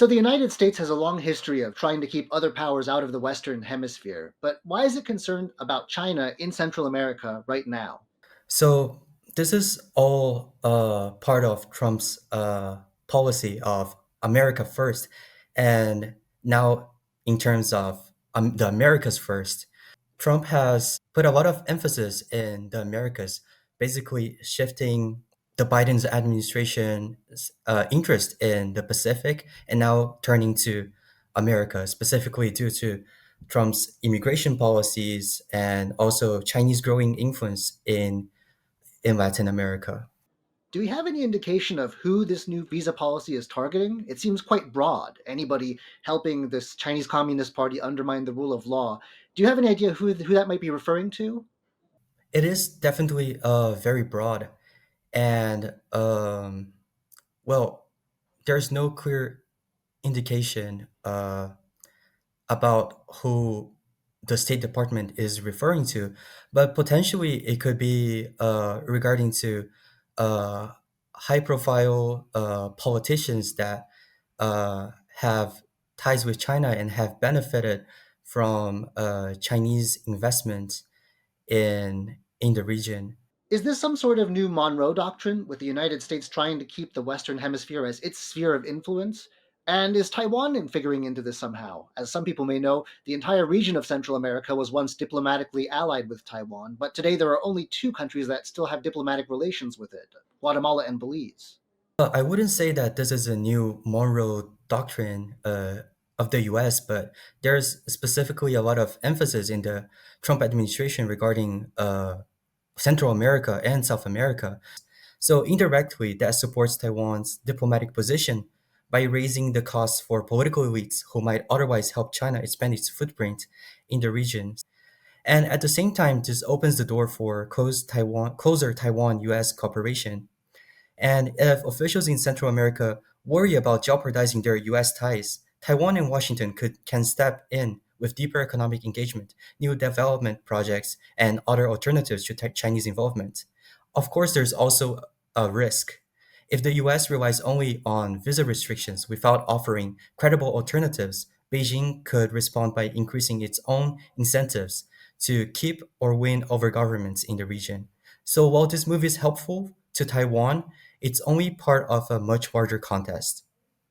So the United States has a long history of trying to keep other powers out of the Western Hemisphere, but why is it concerned about China in Central America right now? So this is all part of Trump's policy of America first, and now in terms of the Americas first, Trump has put a lot of emphasis in the Americas, basically shifting the Biden's administration's interest in the Pacific and now turning to America, specifically due to Trump's immigration policies and also Chinese growing influence in Latin America. Do we have any indication of who this new visa policy is targeting? It seems quite broad. Anybody helping this Chinese Communist Party undermine the rule of law. Do you have any idea who that might be referring to? It is definitely very broad, and well, there's no clear indication about who the State Department is referring to, but potentially it could be regarding to uh, high-profile politicians that have ties with China and have benefited from Chinese investment in the region. Is this some sort of new Monroe Doctrine, with the United States trying to keep the Western Hemisphere as its sphere of influence? And is Taiwan figuring into this somehow? As some people may know, the entire region of Central America was once diplomatically allied with Taiwan, but today there are only two countries that still have diplomatic relations with it: Guatemala and Belize. I wouldn't say that this is a new Monroe Doctrine of the US, but there's specifically a lot of emphasis in the Trump administration regarding Central America and South America. So indirectly, that supports Taiwan's diplomatic position by raising the costs for political elites who might otherwise help China expand its footprint in the region. And at the same time, this opens the door for closer Taiwan-US cooperation. And if officials in Central America worry about jeopardizing their US ties, Taiwan and Washington can step in with deeper economic engagement, new development projects, and other alternatives to Chinese involvement. Of course, there's also a risk. If the US relies only on visa restrictions without offering credible alternatives, Beijing could respond by increasing its own incentives to keep or win over governments in the region. So while this move is helpful to Taiwan, it's only part of a much larger contest.